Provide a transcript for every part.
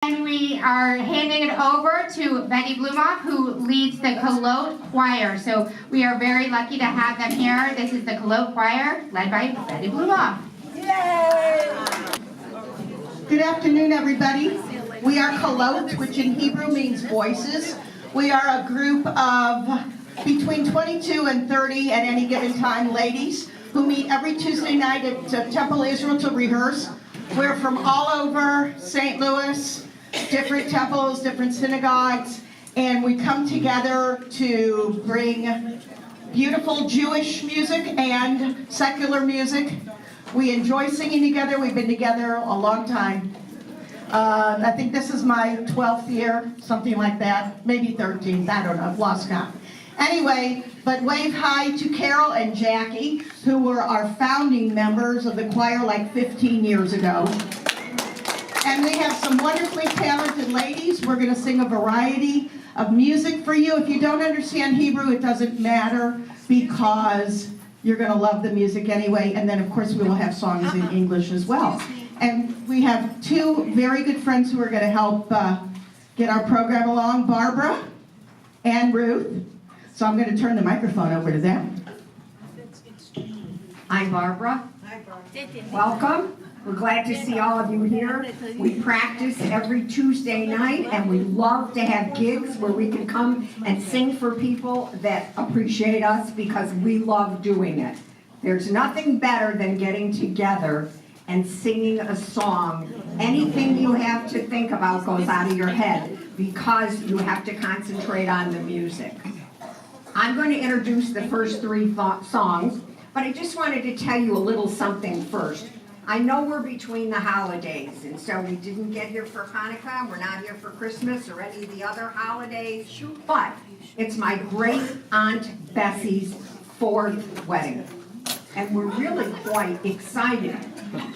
And we are handing it over to Betty Blumoff, who leads the Kolot Choir. So we are very lucky to have them here. This is the Kolot Choir, led by Betty Blumoff. Yay! Good afternoon, everybody. We are Kolot, which in Hebrew means voices. We are a group of between 22 and 30 at any given time ladies who meet every Tuesday night at Temple Israel to rehearse. We're from all over St. Louis, different temples, different synagogues, and we come together to bring beautiful Jewish music and secular music. We enjoy singing together. We've been together a long time. I think this is my 12th year, something like that, maybe 13th, I don't know, I've lost count. Anyway, but wave hi to Carol and Jackie, who were our founding members of the choir like 15 years ago. And we have some wonderfully talented ladies. We're going to sing a variety of music for you. If you don't understand Hebrew, it doesn't matter because you're going to love the music anyway. And then, of course, we will have songs in English as well. And we have two very good friends who are going to help get our program along, Barbara and Ruth. So I'm going to turn the microphone over to them. I'm Barbara. Welcome. We're glad to see all of you here. We practice every Tuesday night, and we love to have gigs where we can come and sing for people that appreciate us because we love doing it. There's nothing better than getting together and singing a song. Anything you have to think about goes out of your head because you have to concentrate on the music. I'm going to introduce the first three songs, but I just wanted to tell you a little something first. I know we're between the holidays, and so we didn't get here for Hanukkah, we're not here for Christmas or any of the other holidays, but it's my great Aunt Bessie's 4th wedding, and we're really quite excited.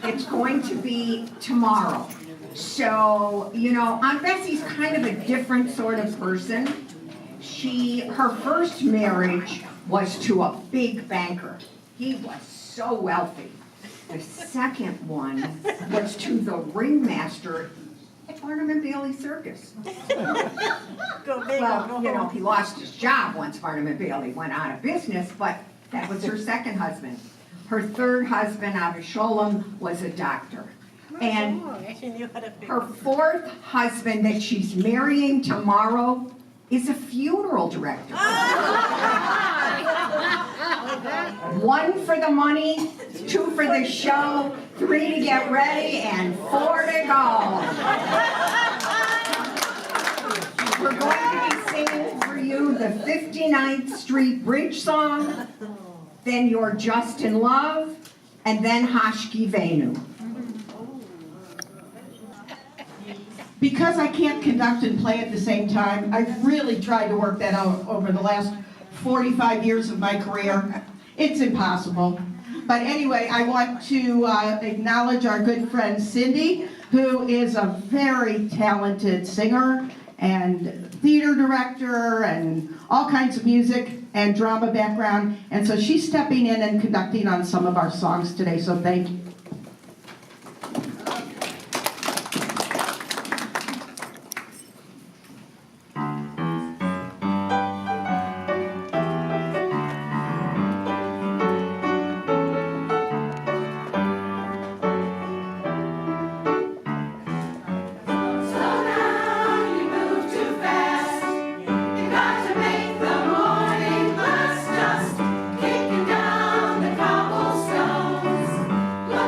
It's going to be tomorrow. So, you know, Aunt Bessie's kind of a different sort of person. Her first marriage was to a big banker. He was so wealthy. The second one was to the ringmaster at Barnum and Bailey Circus. Well, you know, he lost his job once Barnum and Bailey went out of business, but that was her second husband. Her third husband, Avisholoam, was a doctor. And her 4th husband that she's marrying tomorrow is a funeral director. 1 for the money, 2 for the show, 3 to get ready, and 4 to go. We're going to be singing for you the 59th Street Bridge song, then You're Just in Love, and then Hashki Venu. Because I can't conduct and play at the same time, I've really tried to work that out over the last 45 years of my career. It's impossible. But anyway, I want to acknowledge our good friend Cindy, who is a very talented singer and theater director and all kinds of music and drama background. And so she's stepping in and conducting on some of our songs today, so thank you. Look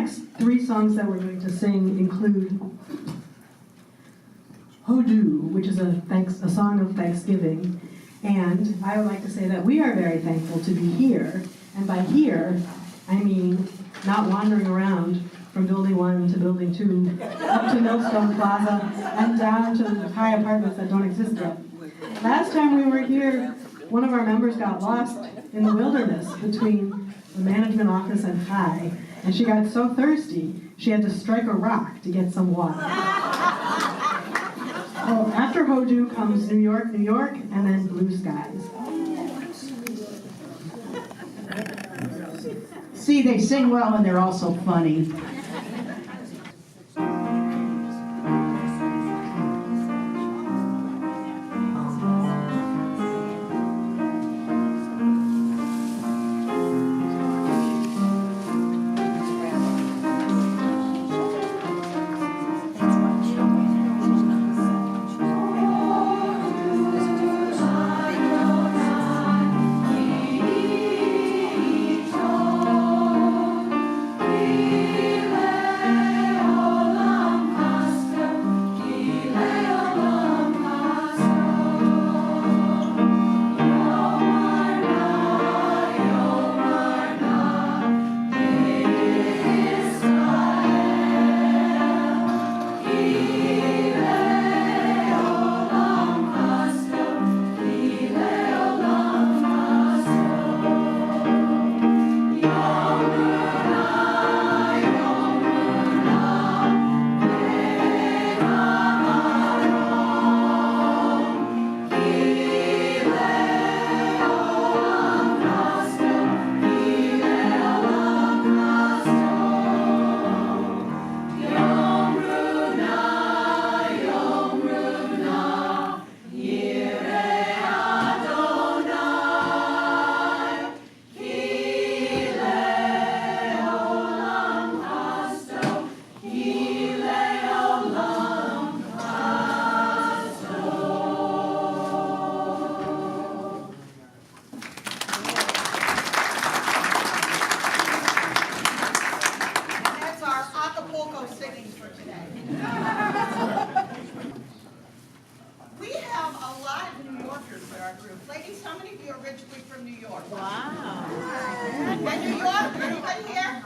next 3 songs that we're going to sing include Hodu, which is a song of Thanksgiving. And I would like to say that we are very thankful to be here. And by here, I mean not wandering around from building 1 to building 2, up to Millstone Plaza, and down to the high apartments that don't exist yet. Last time we were here, one of our members got lost in the wilderness between the management office and high, and she got so thirsty, she had to strike a rock to get some water. Well, after Hodu comes New York, New York, and then Blue Skies. See, they sing well and they're also funny. We have a lot of New Yorkers in our group. Ladies, how many of you are originally from New York? Wow. And New York, anybody here?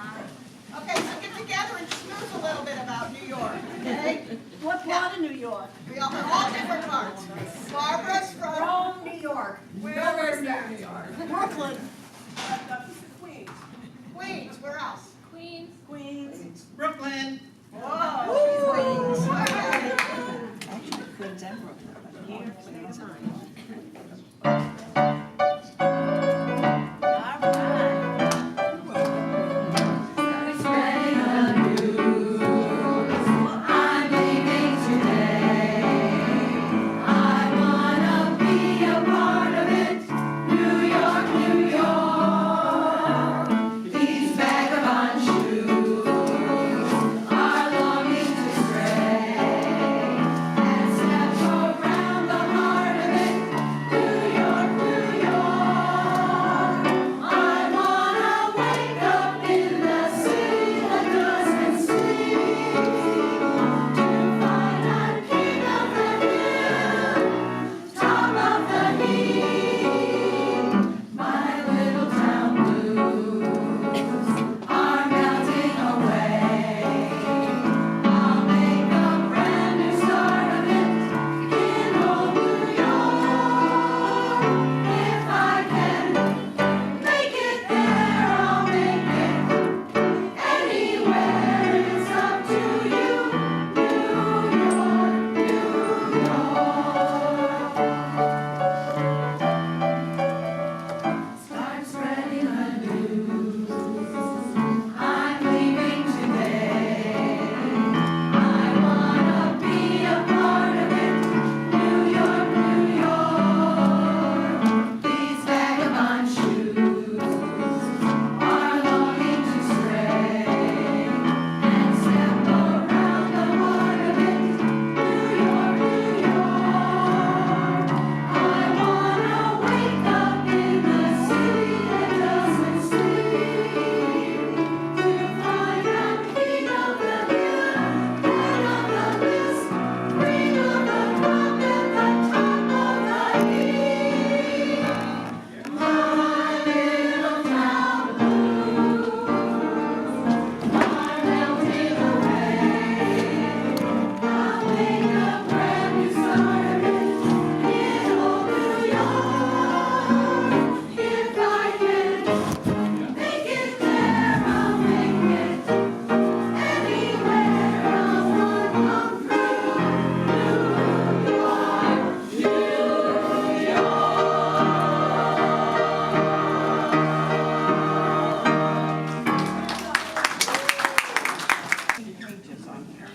Okay, so get together and schmooze a little bit about New York, okay? What part of New York? We all have all different parts. Barbara's from Rome, New York. Where is that? New York? Brooklyn. Queens. Queens, where else? Queens. Brooklyn. Whoa. Queens. Actually, Queens and Brooklyn. Here, same time. Vagabond pages on here.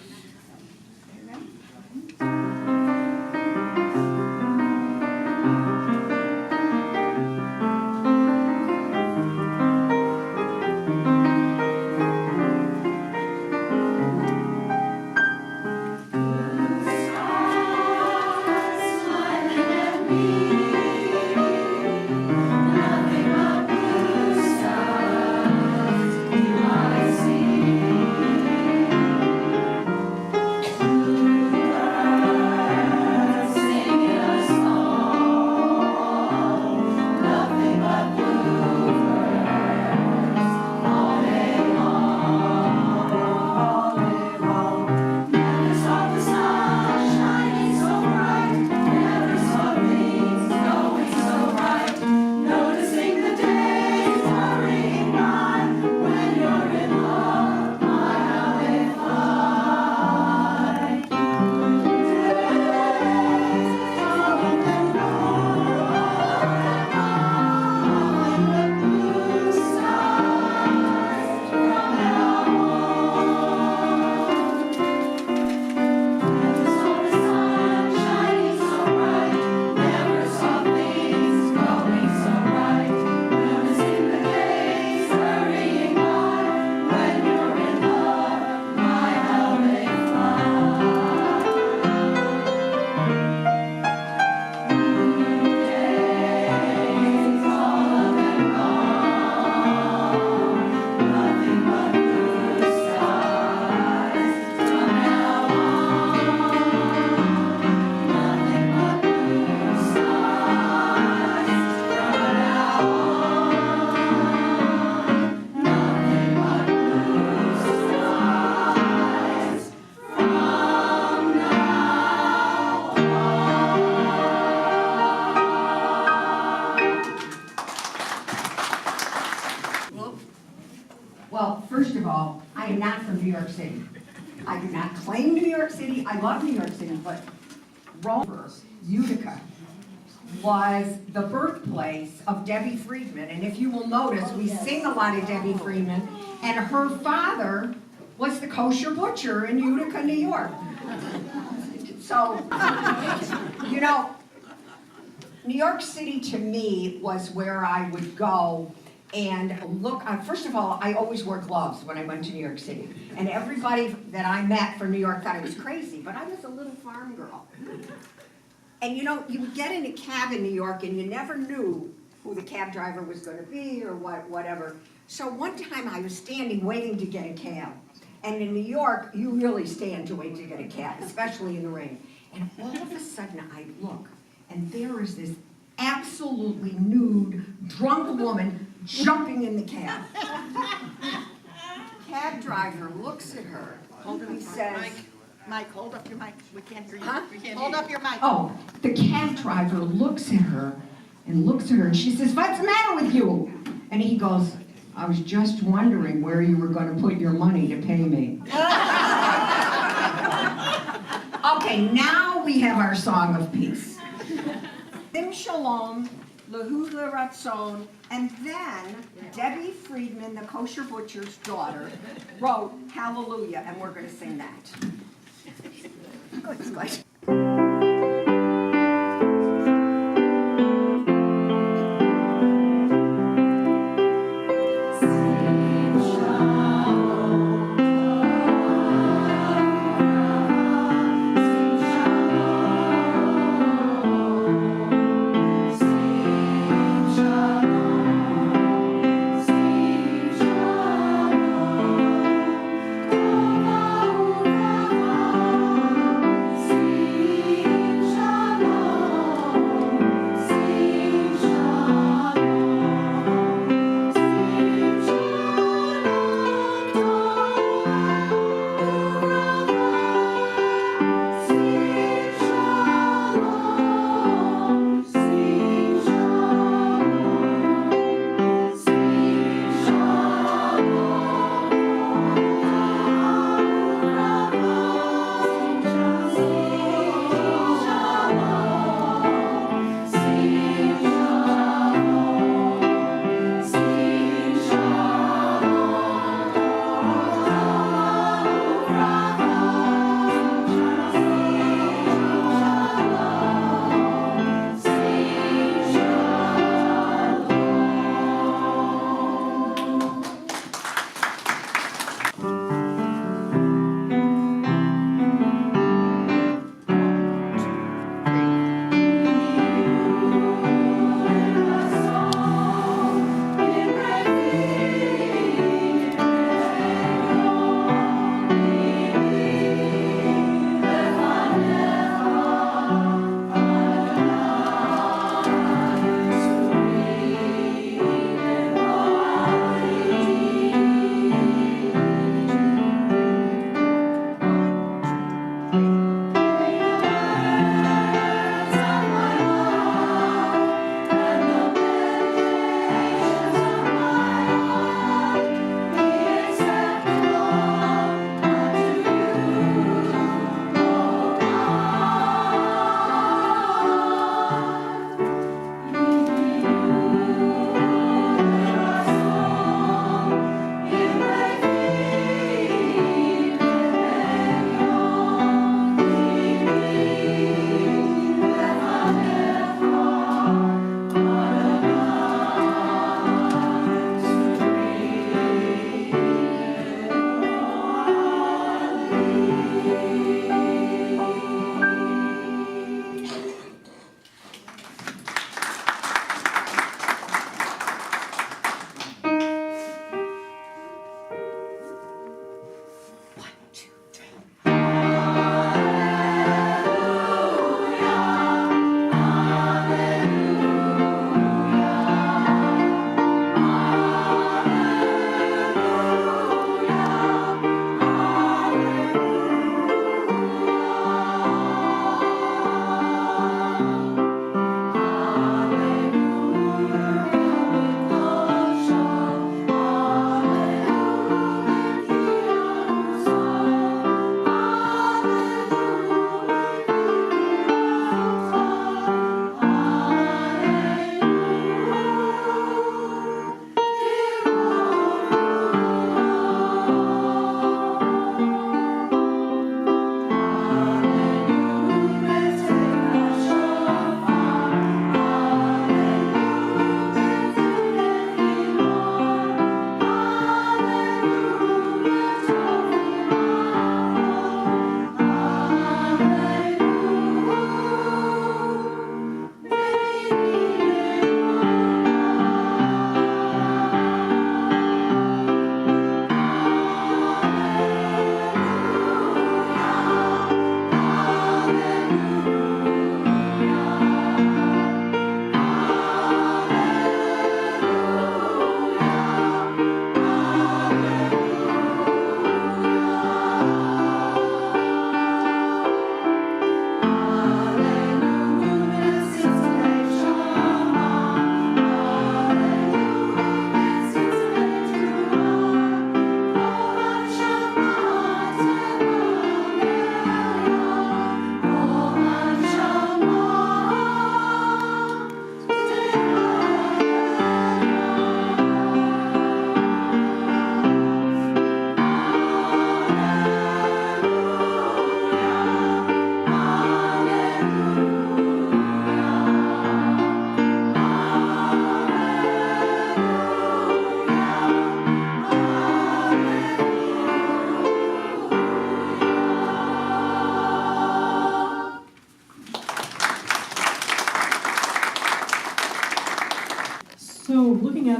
Well, first of all, I am not from New York City. I do not claim New York City. I love New York City, but Rome, Utica, was the birthplace of Debbie Friedman. And if you will notice, we sing a lot of Debbie Friedman, and her father was the kosher butcher in Utica, New York. So, you know, New York City to me was where I would go and look. First of all, I always wore gloves when I went to New York City. And everybody that I met from New York thought I was crazy, but I was a little farm girl. And you know, you would get in a cab in New York and you never knew who the cab driver was going to be or whatever. So one time I was standing waiting to get a cab. And in New York, you really stand to wait to get a cab, especially in the rain. And all of a sudden I look, and there is this absolutely nude, drunk woman jumping in the cab. Cab driver looks at her. He says, Mike, hold up your mic. We can't hear you. Huh? Hold up your mic. oh, the cab driver looks at her, and she says, "What's the matter with you?" And he goes, "I was just wondering where you were going to put your money to pay me." Okay, now we have our song of peace. Sim Shalom, Lehuda Ratzon, and then Debbie Friedman, the kosher butcher's daughter, wrote Hallelujah, and we're going to sing that. Good. See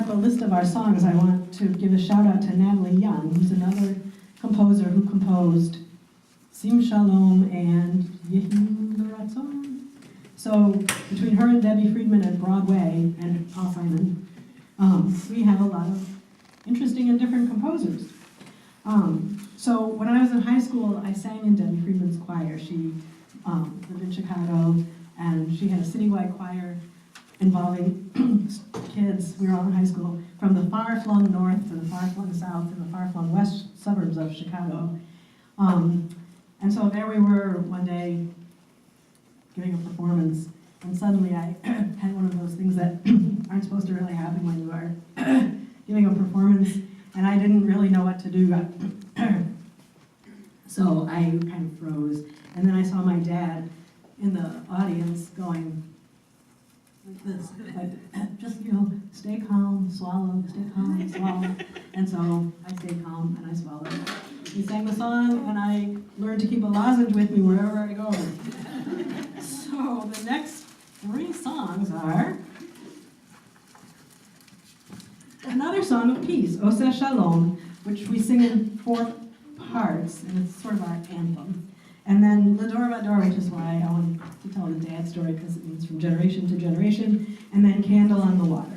up a list of our songs, I want to give a shout out to Natalie Young, who's another composer who composed Sim Shalom and Yehim L'Ratzon. So between her and Debbie Friedman at Broadway and Paul Simon, we have a lot of interesting and different composers. So when I was in high school, I sang in Debbie Friedman's choir. She lived in Chicago, and she had a citywide choir involving kids, we were all in high school, from the far-flung north to the far-flung south and the far-flung west suburbs of Chicago. And so there we were one day giving a performance, and suddenly I had one of those things that aren't supposed to really happen when you are giving a performance, and I didn't really know what to do. So I kind of froze, and then I saw my dad in the audience going like this, like, just, stay calm, swallow, stay calm, swallow. And so I stayed calm and I swallowed. He sang the song, and I learned to keep a lozenge with me wherever I go. So the next 3 songs are another song of peace, Oseh Shalom, which we sing in 4 parts, and it's sort of our anthem. And then Lador Vador, which is why I wanted to tell the dad story, because it means from generation to generation, and then Candle on the Water.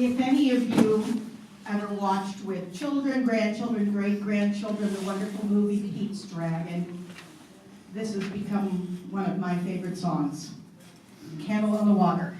If any of you ever watched with children, grandchildren, great-grandchildren, the wonderful movie Pete's Dragon, this has become one of my favorite songs, Candle on the Water.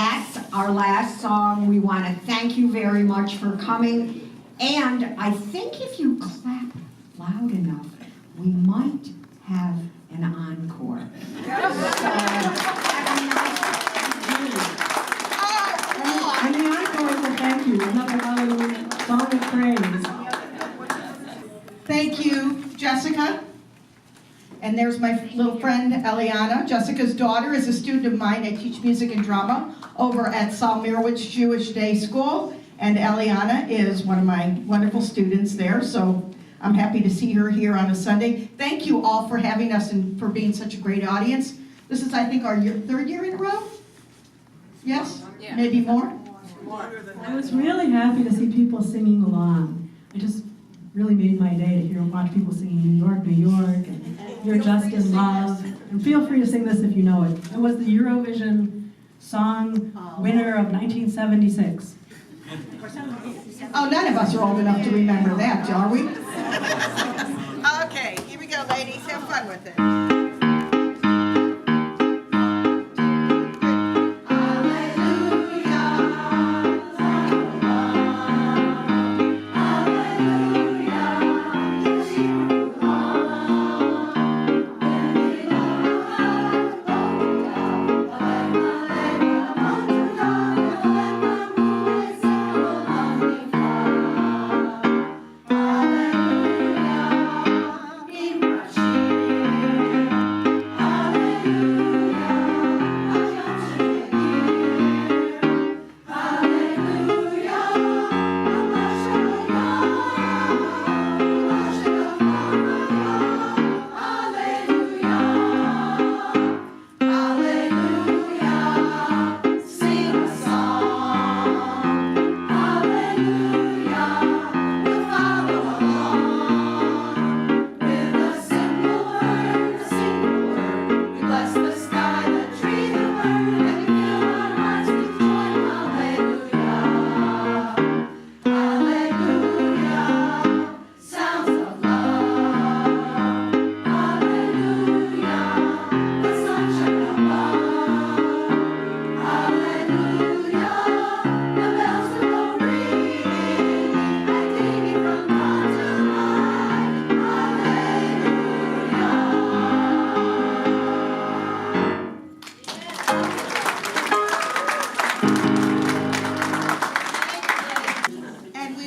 that's our last song. We want to thank you very much for coming. And I think if you clap loud enough, we might have an encore. And the encore is a thank you, another hallelujah song of praise. Thank you, Jessica. And there's my little friend, Eliana. Jessica's daughter is a student of mine. I teach music and drama over at Salmirowitz Jewish Day School. And Eliana is one of my wonderful students there. So I'm happy to see her here on a Sunday. Thank you all for having us and for being such a great audience. This is, I think, our third year in a row? Yes? Yeah. Maybe more? I was really happy to see people singing along. It just really made my day to watch people singing New York, New York, and You're Just in Love. And feel free to sing this if you know it. It was the Eurovision song winner of 1976. Oh, none of us are old enough to remember that, are we? Okay, here we go, ladies. Have fun with it.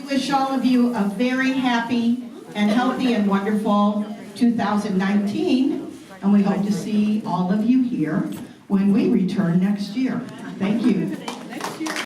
Wish all of you a very happy and healthy and wonderful 2019, and we hope to see all of you here when we return next year. Thank you.